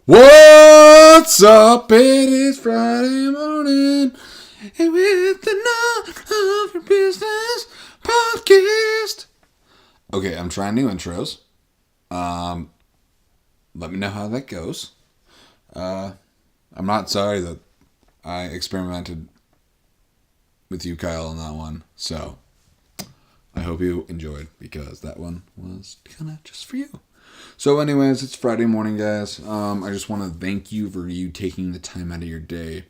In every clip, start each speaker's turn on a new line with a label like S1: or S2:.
S1: What's up? It is Friday morning, and with the None of Your Business podcast. Okay, I'm trying new intros. Let me know how that goes. I'm not sorry that I experimented with you, Kyle, on that one. So I hope you enjoyed, because that one was kind of just for you. So anyways, it's Friday morning, guys. I just want to thank you for you taking the time out of your day,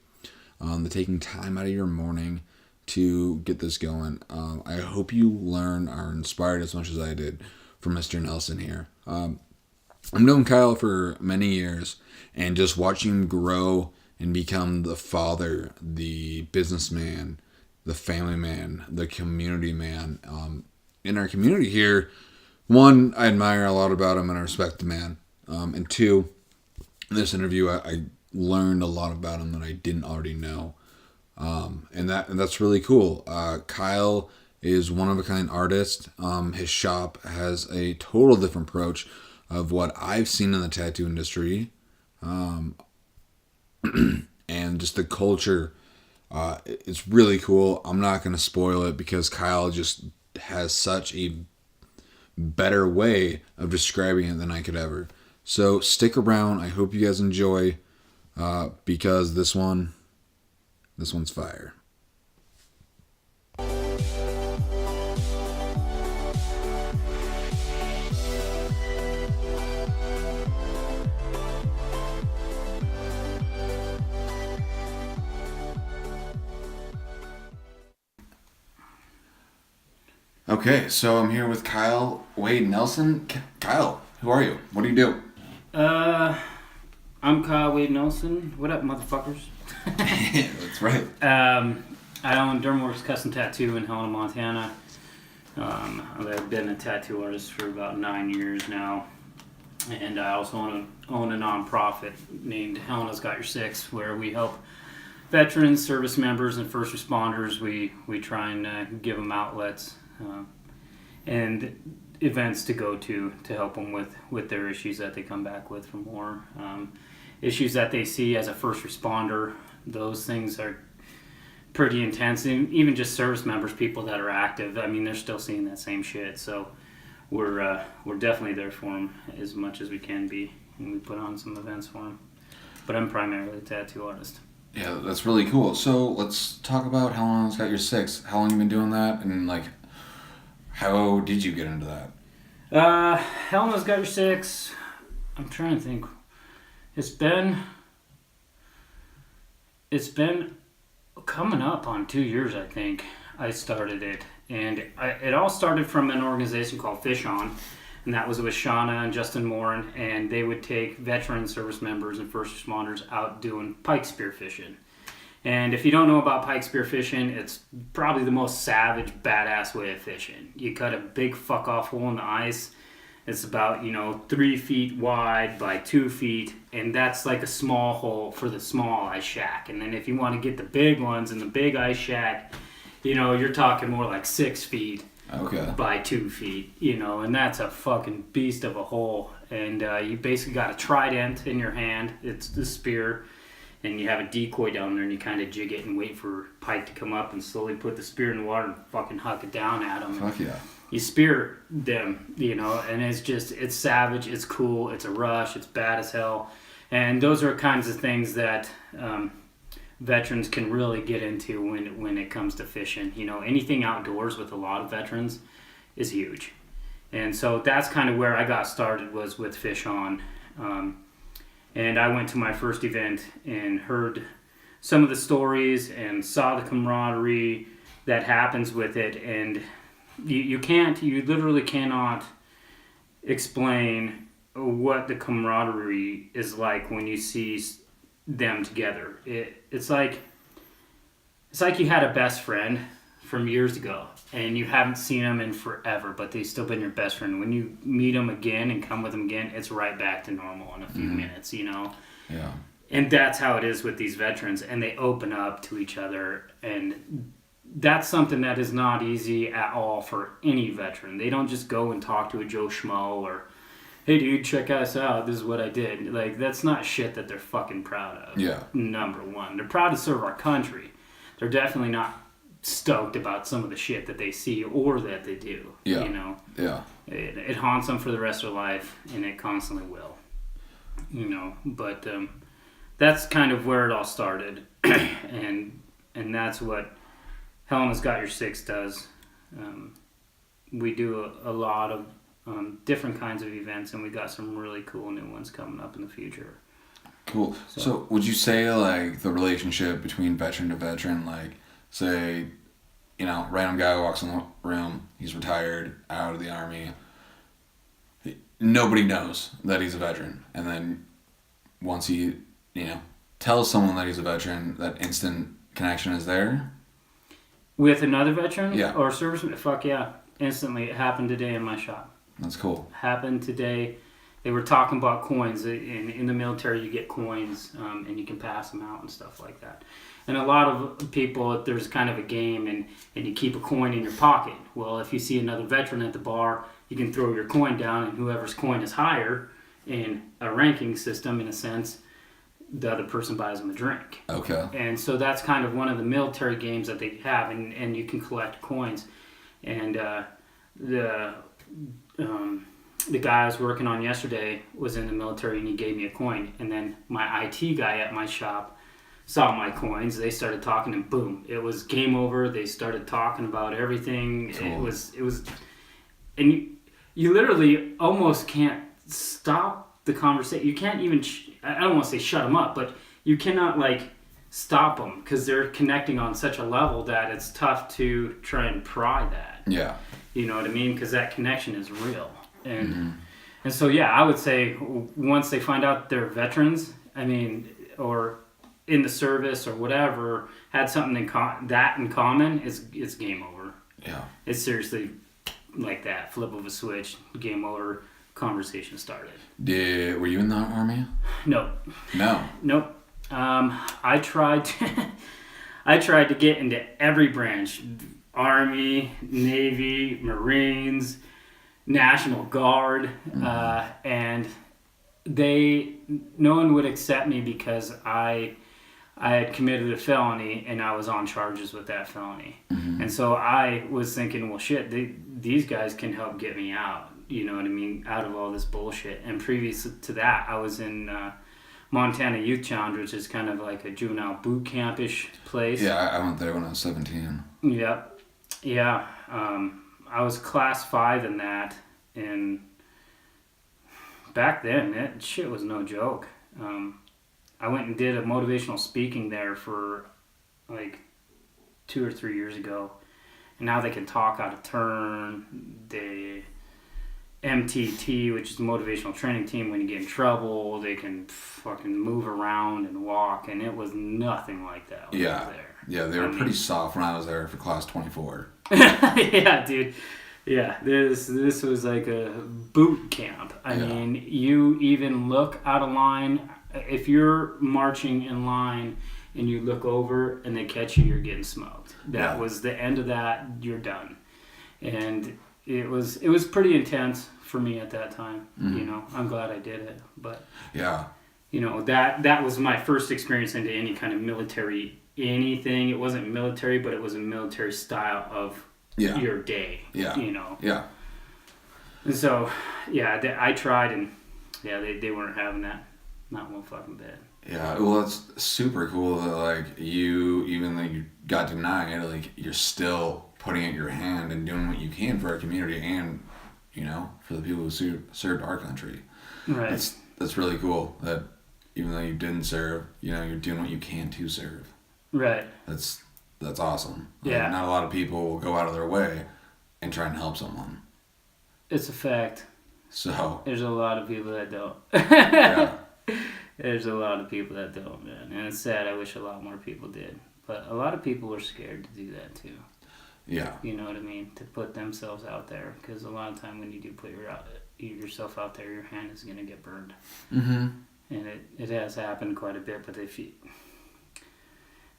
S1: taking time out of your morning to get this going. I hope you learn, are inspired as much as I did from Mr. Nelson here. I've known Kyle for many years, and just watching him grow and become the father, the businessman, the family man, the community man. In our community here, one, I admire a lot about him and I respect the man. And two, in this interview, I learned a lot about him that I didn't already know. And that's really cool. Kyle is one of a kind artist. His shop has a total different approach of what I've seen in the tattoo industry. And just the culture. It's really cool. I'm not going to spoil it because Kyle just has such a better way of describing it than I could ever. So stick around. I hope you guys enjoy, because this one's fire. Okay, so I'm here with Kyle Wade Nelson. Kyle, who are you? What do you do?
S2: I'm Kyle Wade Nelson. What up, motherfuckers?
S1: That's right.
S2: I own Dermworks Custom Tattoo in Helena, Montana. I've been a tattoo artist for about 9 years now. And I also own a nonprofit named Helena's Got Your Six, where we help veterans, service members, and first responders. We try and give them outlets and events to go to help them with their issues that they come back with from war. Issues that they see as a first responder, those things are pretty intense. And even just service members, people that are active, I mean, they're still seeing that same shit. So we're definitely there for them as much as we can be, and we put on some events for them. But I'm primarily a tattoo artist.
S1: Yeah, that's really cool. So let's talk about how long it's got your six. How long you been doing that, and like, how did you get into that?
S2: Helena's Got Your Six. I'm trying to think. It's been coming up on 2 years, I think. I started it, and it all started from an organization called Fish On, and that was with Shauna and Justin Morin, and they would take veteran service members and first responders out doing pike spear fishing. And if you don't know about pike spear fishing, it's probably the most savage, badass way of fishing. You cut a big fuck-off hole in the ice. It's about, 3 feet wide by 2 feet, and that's like a small hole for the small ice shack. And then if you want to get the big ones in the big ice shack, you're talking more like 6 feet by 2 feet, and that's a fucking beast of a hole. And you basically got a trident in your hand. It's the spear. And you have a decoy down there, and you kind of jig it and wait for pike to come up and slowly put the spear in the water and fucking huck it down at them.
S1: Fuck yeah.
S2: You spear them, and it's savage, it's cool, it's a rush, it's bad as hell. And those are kinds of things that veterans can really get into when it comes to fishing. Anything outdoors with a lot of veterans is huge. And so that's kind of where I got started, was with Fish On. And I went to my first event and heard some of the stories and saw the camaraderie that happens with it. And you literally cannot explain what the camaraderie is like when you see them together. It's like you had a best friend from years ago, and you haven't seen them in forever, but they've still been your best friend. When you meet them again and come with them again, it's right back to normal in a few minutes,
S1: Yeah.
S2: And that's how it is with these veterans, and they open up to each other, and that's something that is not easy at all for any veteran. They don't just go and talk to a Joe Schmo or hey dude, check us out, this is what I did. Like, that's not shit that they're fucking proud of.
S1: Yeah.
S2: Number one, they're proud to serve our country. They're definitely not stoked about some of the shit that they see or that they do.
S1: Yeah.
S2: You know?
S1: Yeah.
S2: It haunts them for the rest of their life, and it constantly will. You know, but that's kind of where it all started. and that's what Helena's Got Your Six does. We do a lot of different kinds of events, and we got some really cool new ones coming up in the future.
S1: Cool. So would you say, like, the relationship between veteran to veteran, like, say, you know, random guy walks in the room, he's retired, out of the Army, nobody knows that he's a veteran, and then once he, you know, tells someone that he's a veteran, that instant connection is there?
S2: With another veteran?
S1: Yeah.
S2: Or serviceman? Fuck yeah. Instantly. It happened today in my shop.
S1: That's cool.
S2: Happened today. They were talking about coins. In the military, you get coins, and you can pass them out and stuff like that. And a lot of people, there's kind of a game, and you keep a coin in your pocket. Well, if you see another veteran at the bar, you can throw your coin down, and whoever's coin is higher in a ranking system, in a sense, the other person buys them a drink.
S1: Okay.
S2: And so that's kind of one of the military games that they have, and you can collect coins. And the guy I was working on yesterday was in the military, and he gave me a coin. And then my IT guy at my shop saw my coins. They started talking, and boom, it was game over. They started talking about everything. Cool. It was, and you literally almost can't stop the conversation. You can't even, I don't want to say shut them up, but you cannot, like, stop them, because they're connecting on such a level that it's tough to try and pry that.
S1: Yeah.
S2: You know what I mean? Because that connection is real. And and so, yeah, I would say once they find out they're veterans, I mean, or in the service or whatever, had something in common, it's game over.
S1: Yeah. It's
S2: seriously like that. Flip of a switch, game over, conversation started.
S1: Were you in the Army?
S2: No.
S1: No.
S2: Nope. I tried to get into every branch. Army, Navy, Marines, National Guard, and no one would accept me because I had committed a felony and I was on charges with that felony. And so I was thinking, well, shit, these guys can help get me out, you know what I mean, out of all this bullshit. And previous to that, I was in Montana Youth Challenge, which is kind of like a juvenile boot camp-ish place.
S1: Yeah, I went there when I was 17.
S2: Yep. Yeah. I was class 5 in that, and back then, that shit was no joke. I went and did a motivational speaking there for like 2 or 3 years ago, and now they can talk out of turn. The MTT, which is the motivational training team, when you get in trouble, they can fucking move around and walk, and it was nothing like that when I was there.
S1: Yeah, they were pretty soft when I was there for class 24.
S2: Yeah, dude. Yeah, this was like a boot camp. I mean, you even look out of line. If you're marching in line and you look over and they catch you, you're getting smoked. That was the end of that. You're done. And it was pretty intense for me at that time. You know, I'm glad I did it. But you know, that was my first experience into any kind of military anything. It wasn't military, but it was a military style of your day. You know. Yeah. And so, I tried, and they weren't having that. Not one fucking bit.
S1: Yeah, well, that's super cool that, like, you, even though you got denied, like, you're still putting out your hand and doing what you can for our community and, you know, for the people who served our country.
S2: Right.
S1: That's really cool that even though you didn't serve, you know, you're doing what you can to serve.
S2: Right.
S1: That's awesome.
S2: Yeah.
S1: Like, not a lot of people will go out of their way and try and help someone.
S2: It's a fact.
S1: So.
S2: There's a lot of people that don't.
S1: Yeah.
S2: There's a lot of people that don't, man. And it's sad. I wish a lot more people did. But a lot of people are scared to do that, too.
S1: Yeah.
S2: You know what I mean? To put themselves out there. Because a lot of time when you do put yourself out there, your hand is going to get burned. And it has happened quite a bit. But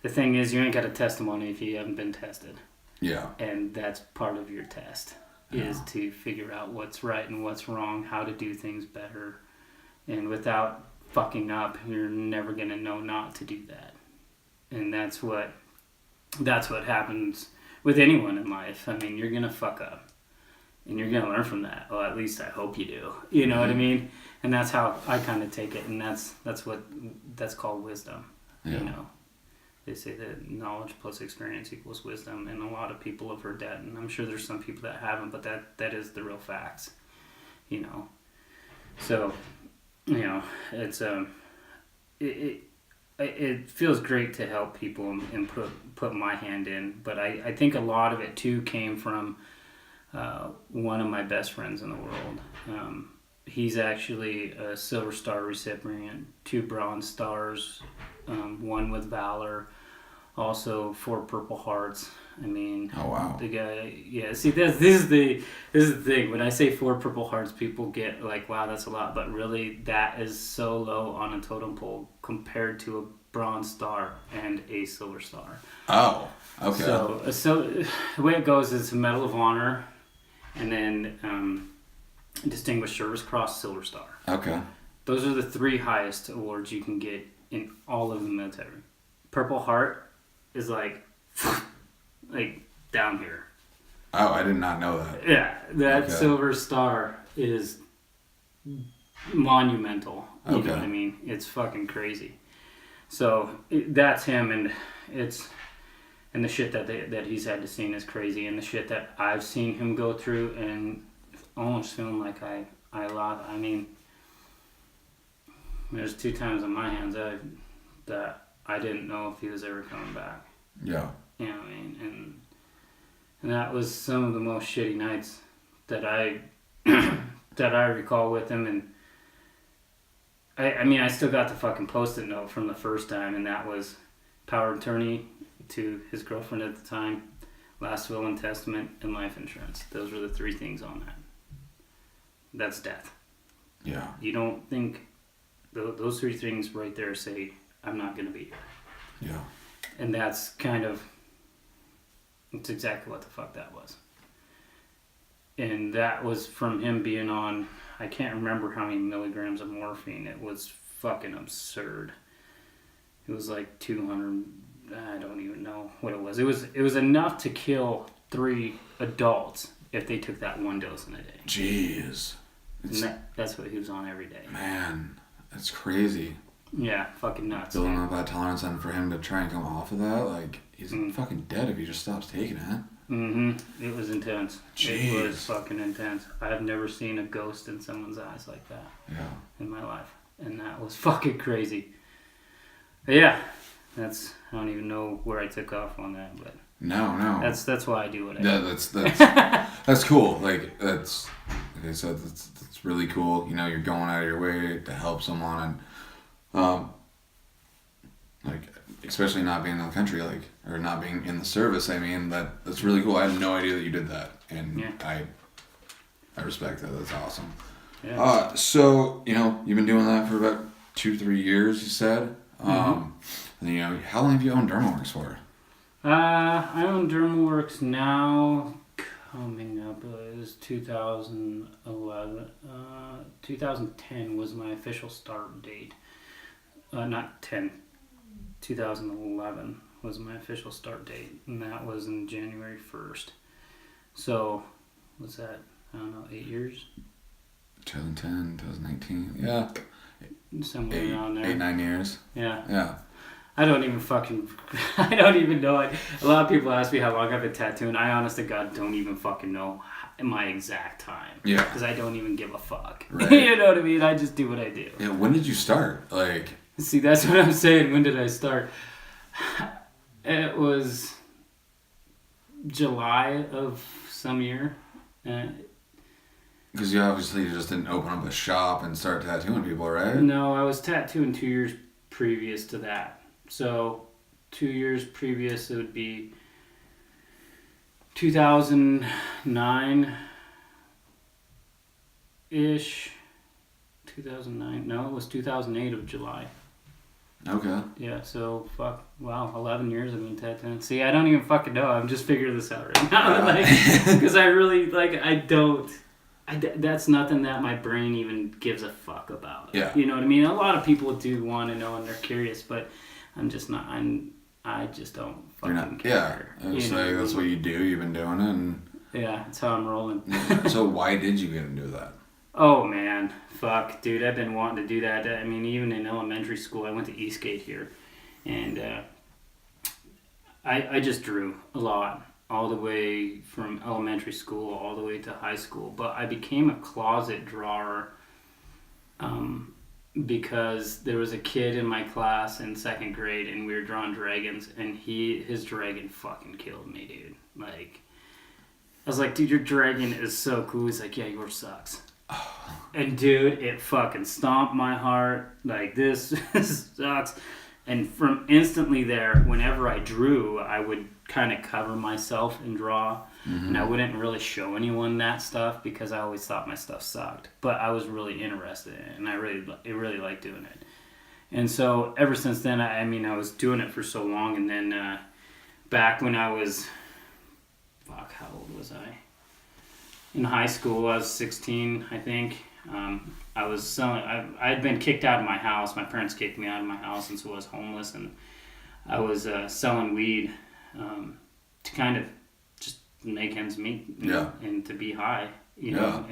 S2: the thing is, you ain't got a testimony if you haven't been tested.
S1: Yeah.
S2: And that's part of your test. is to figure out what's right and what's wrong, how to do things better. And without fucking up, you're never going to know not to do that. And that's what happens with anyone in life. I mean, you're going to fuck up. And you're going to learn from that. Well, at least I hope you do. You know what I mean? And that's how I kind of take it. And that's called wisdom.
S1: Yeah.
S2: You know? They say that knowledge plus experience equals wisdom. And a lot of people have heard that. And I'm sure there's some people that haven't. But that is the real facts. You know? So, you know, it's... It feels great to help people and put my hand in. But I think a lot of it, too, came from... one of my best friends in the world. He's actually a Silver Star recipient, 2 Bronze Stars, 1 with Valor, also 4 Purple Hearts. I mean,
S1: oh wow,
S2: the guy. Yeah, see, this is the thing. When I say 4 Purple Hearts, people get like, wow, that's a lot. But really, that is so low on a totem pole compared to a Bronze Star and a Silver Star.
S1: Oh, okay.
S2: So the way it goes is a Medal of Honor. And then Distinguished Service Cross, Silver Star. Okay. Those are the 3 highest awards you can get in all of the military. Purple Heart is like down here.
S1: Oh, I did not know that.
S2: Yeah, that Silver Star is monumental. You know what I mean? It's fucking crazy. So that's him, and it's... And the shit that he's had to see is crazy. And the shit that I've seen him go through and almost feeling like I lost. I mean, there's 2 times on my hands that I didn't know if he was ever coming back. Yeah. You know what I mean? And that was some of the most shitty nights that I recall with him. And I mean, I still got the fucking Post-it note from the first time, and that was power of attorney to his girlfriend at the time, last will and testament, and life insurance. Those were the 3 things on that. That's death. Yeah. You don't think those 3 things right there say, I'm not going to be here. Yeah. And that's it's exactly what the fuck that was. And that was from him being on, I can't remember how many milligrams of morphine. It was fucking absurd. It was like 200... I don't even know what it was. It was enough to kill 3 adults if they took that 1 dose in a day. Jeez. That's what he was on every day.
S1: Man, that's crazy.
S2: Yeah, fucking nuts.
S1: Building up that tolerance, and for him to try and come off of that, like, he's fucking dead if he just stops taking it.
S2: Mm-hmm. It was intense. Jeez. It was fucking intense. I've never seen a ghost in someone's eyes like that. Yeah. In my life. And that was fucking crazy. But yeah. I don't even know where I took off on that, but no. That's why I do what I do.
S1: That's cool. Like that's really cool. You know, you're going out of your way to help someone, and like especially not being in the country, like or not being in the service. I mean, that's really cool. I had no idea that you did that, and I respect that. That's awesome. Yeah. So you know, you've been doing that for about 2-3 years. You said. And, you know, how long have you owned Dermaworks for?
S2: I own Dermaworks now, coming up, it was 2011. 2010 was my official start date. 2011 was my official start date, and that was in January 1st. So, what's that? I don't know, 8 years?
S1: 2010, 2019, yeah.
S2: Somewhere around there.
S1: 8-9 years.
S2: Yeah. Yeah. I don't even know. A lot of people ask me how long I've been tattooing. I honest to God don't even fucking know my exact time. Yeah. Because I don't even give a fuck. Right. You know what I mean? I just do what I do.
S1: Yeah, when did you start? Like.
S2: See, that's what I'm saying. When did I start? It was July of some year.
S1: Because you obviously just didn't open up a shop and start tattooing people, right?
S2: No, I was tattooing 2 years previous to that. So 2 years previous, it would be 2009-ish. 2009. No, it was 2008 of July.
S1: Okay.
S2: Yeah, so 11 years I've been tattooing. See, I don't even fucking know. I'm just figuring this out right now, because I really I don't. That's nothing that my brain even gives a fuck about.
S1: Yeah.
S2: You know what I mean? A lot of people do want to know and they're curious, but I'm just not. I just don't fucking care.
S1: Yeah. And so that's what you do. You've been doing it. And
S2: yeah, that's how I'm rolling.
S1: So why did you get into that?
S2: Oh man, fuck, dude! I've been wanting to do that. I mean, even in elementary school, I went to Eastgate here, and I just drew a lot, all the way from elementary school all the way to high school. But I became a closet drawer because there was a kid in my class in second grade, and we were drawing dragons, and his dragon fucking killed me, dude. Like, I was like, dude, your dragon is so cool. He's like, yeah, yours sucks. And dude, it fucking stomped my heart. Like, this sucks. And from instantly there, whenever I drew, I would kind of cover myself and draw. Mm-hmm. And I wouldn't really show anyone that stuff because I always thought my stuff sucked. But I was really interested in it, and I really liked doing it. And so ever since then, I was doing it for so long. And then back when I was, how old was I? In high school, I was 16, I think. I was selling. I had been kicked out of my house. My parents kicked me out of my house, and so I was homeless. And I was selling weed to kind of just make ends meet, and to be high, you know.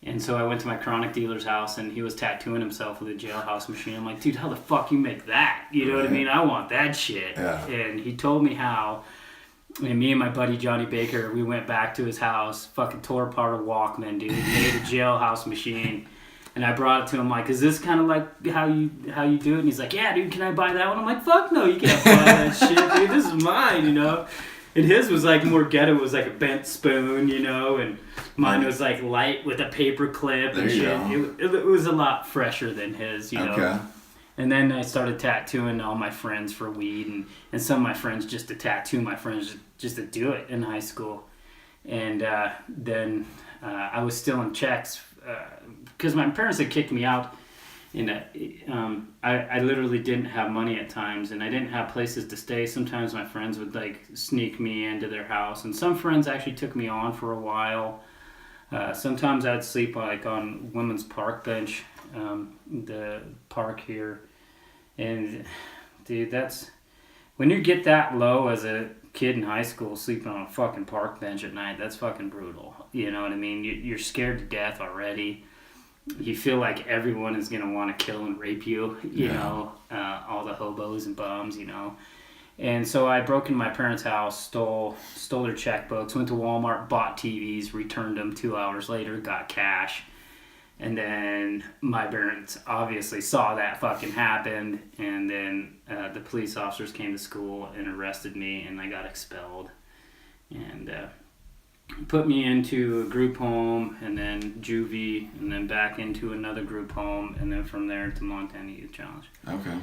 S2: And so I went to my chronic dealer's house, and he was tattooing himself with a jailhouse machine. I'm like, dude, how the fuck you make that? You know what I mean? I want that shit.
S1: Yeah.
S2: And he told me how. And me and my buddy Johnny Baker, we went back to his house, fucking tore apart a Walkman, dude, made a jailhouse machine, and I brought it to him like, is this kind of like how you do it? And he's like, yeah, dude, can I buy that one? I'm like, fuck no, you can't buy that shit, dude, this is mine, you know? And his was like more ghetto, it was like a bent spoon, you know, and mine was like light with a paper clip and shit. It was a lot fresher than his, you know? And then I started tattooing all my friends for weed, and some of my friends just to tattoo my friends, just to do it in high school. And then I was still in checks because my parents had kicked me out. And I literally didn't have money at times, and I didn't have places to stay. Sometimes my friends would like sneak me into their house, and some friends actually took me on for a while. Sometimes I'd sleep like on women's park bench. The park here, and dude, that's when you get that low as a kid in high school, sleeping on a fucking park bench at night. That's fucking brutal. You know what I mean? You're scared to death already. You feel like everyone is gonna want to kill and rape you. You know, all the hobos and bums. You know, and so I broke into my parents' house, stole their checkbooks, went to Walmart, bought TVs, returned them 2 hours later, got cash. And then my parents obviously saw that fucking happen, and then the police officers came to school and arrested me, and I got expelled. And put me into a group home, and then juvie, and then back into another group home, and then from there to Montana Youth Challenge. Okay.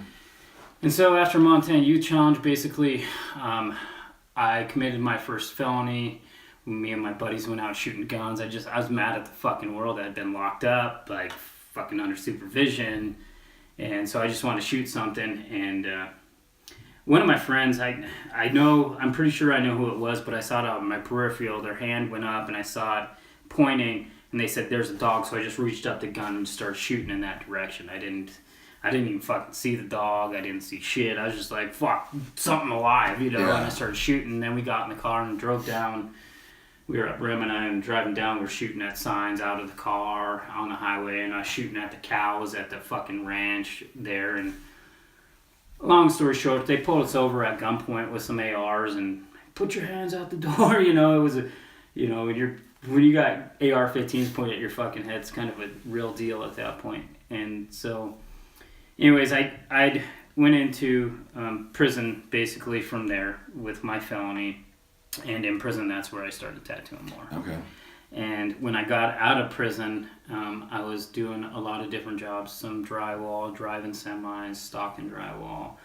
S2: And so after Montana Youth Challenge, basically, I committed my first felony. Me and my buddies went out shooting guns. I was mad at the fucking world. I had been locked up, like fucking under supervision, and so I just wanted to shoot something. And one of my friends, I'm pretty sure I know who it was, but I saw it on my peripheral. Their hand went up, and I saw it pointing, and they said, "There's a dog." So I just reached up the gun and started shooting in that direction. I didn't even fucking see the dog. I didn't see shit. I was just like, "Fuck, something alive," you know. Yeah. And I started shooting. And then we got in the car and drove down. We were up Remina and driving down. We were shooting at signs out of the car on the highway, and I was shooting at the cows at the fucking ranch there. And long story short, they pulled us over at gunpoint with some ARs and put your hands out the door. You know, it was when you got AR-15s pointed at your fucking head, it's kind of a real deal at that point. And so, anyways, I went into prison basically from there with my felony. And in prison, that's where I started tattooing more. Okay. And when I got out of prison, I was doing a lot of different jobs. Some drywall, driving semis, stocking drywall,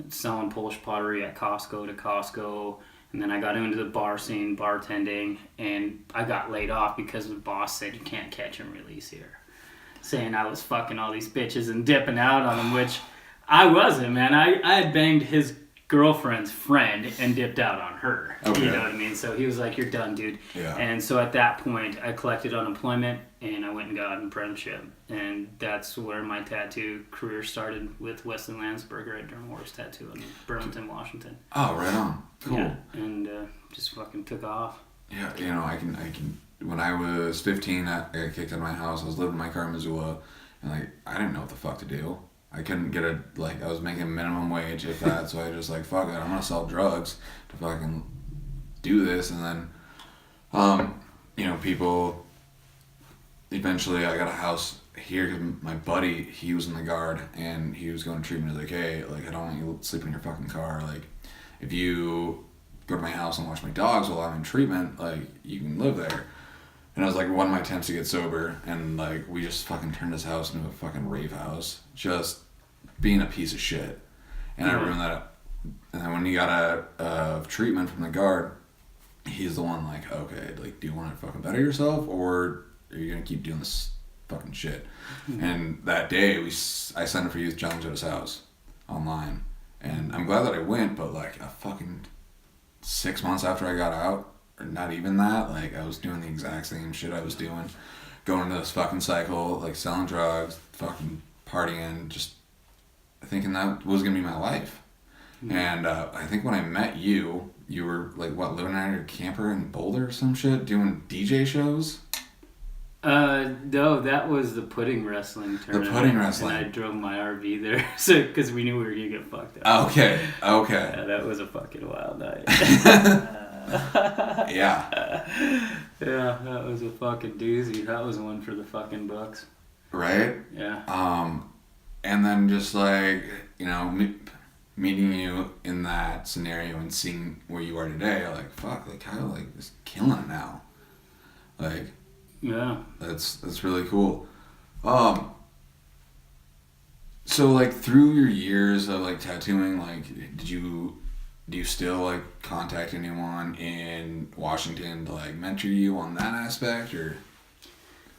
S2: selling Polish pottery at Costco to Costco. And then I got into the bar scene, bartending, and I got laid off because the boss said you can't catch and release here. Saying I was fucking all these bitches and dipping out on them, which I wasn't, man. I had banged his girlfriend's friend and dipped out on her.
S1: Okay.
S2: You know what I mean? So he was like, "You're done, dude."
S1: Yeah.
S2: And so at that point, I collected unemployment and I went and got an apprenticeship. And that's where my tattoo career started with Weston Landsberg right during Works Tattoo in Burlington, Washington.
S1: Oh, right on. Cool.
S2: Yeah, and just fucking took off.
S1: Yeah, you know, I can. When I was 15, I got kicked out of my house. I was living in my car in Missoula, and like I didn't know what the fuck to do. I couldn't get I was making minimum wage if that, so I just like fuck it. I'm gonna sell drugs to fucking do this, and then, you know, people. Eventually, I got a house here. 'Cause my buddy, he was in the guard, and he was going to treatment. He's like, hey, like I don't want you sleeping in your fucking car. Like, if you go to my house and watch my dogs while I'm in treatment, like you can live there. And it was like one of my attempts to get sober, and like we just fucking turned his house into a fucking rave house, just being a piece of shit. And I ruined that up. And then when he got out of treatment from the guard, he's the one like, okay, like, do you want to fucking better yourself, or are you gonna keep doing this fucking shit? Mm-hmm. And that day, I signed up for youth challenge at his house online, and I'm glad that I went. But like a fucking 6 months after I got out, or not even that, like I was doing the exact same shit I was doing, going into this fucking cycle, like selling drugs, fucking partying, just thinking that was gonna be my life. Mm-hmm. And I think when I met you, you were like what, living out of your camper in Boulder or some shit, doing DJ shows.
S2: No, that was the pudding wrestling tournament.
S1: The pudding wrestling.
S2: And I drove my RV there, so because we knew we were gonna get fucked up.
S1: Okay.
S2: Yeah, that was a fucking wild night.
S1: Yeah.
S2: Yeah, that was a fucking doozy. That was one for the fucking books.
S1: Right?
S2: Yeah.
S1: And then just like, you know, meeting you in that scenario and seeing where you are today, like, fuck, like Kyle, like, is killing it now. Like,
S2: yeah.
S1: That's really cool. So like through your years of like tattooing, like, do you still like contact anyone in Washington to like mentor you on that aspect, or?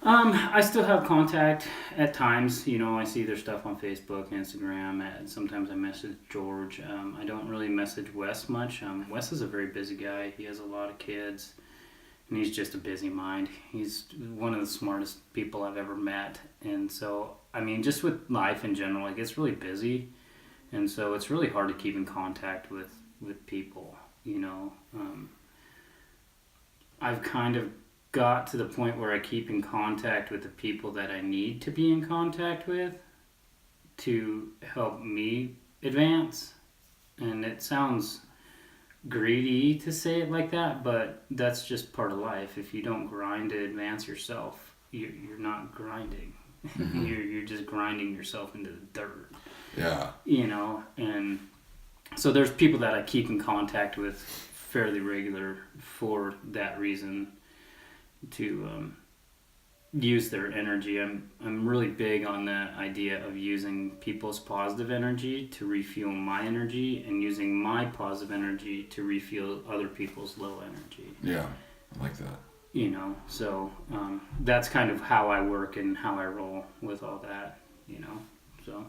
S2: I still have contact at times. You know, I see their stuff on Facebook, Instagram, and sometimes I message George. I don't really message Wes much. Wes is a very busy guy. He has a lot of kids, and he's just a busy mind. He's one of the smartest people I've ever met. And so, I mean, just with life in general, like, it's really busy. And so it's really hard to keep in contact with people, you know. I've kind of got to the point where I keep in contact with the people that I need to be in contact with to help me advance. And it sounds greedy to say it like that, but that's just part of life. If you don't grind to advance yourself, you're not grinding. Mm-hmm. You're just grinding yourself into the dirt.
S1: Yeah.
S2: You know, and so there's people that I keep in contact with fairly regular for that reason, to use their energy. I'm really big on the idea of using people's positive energy to refuel my energy, and using my positive energy to refuel other people's low energy.
S1: Yeah, I like that.
S2: You know, so that's kind of how I work and how I roll with all that, you know, so.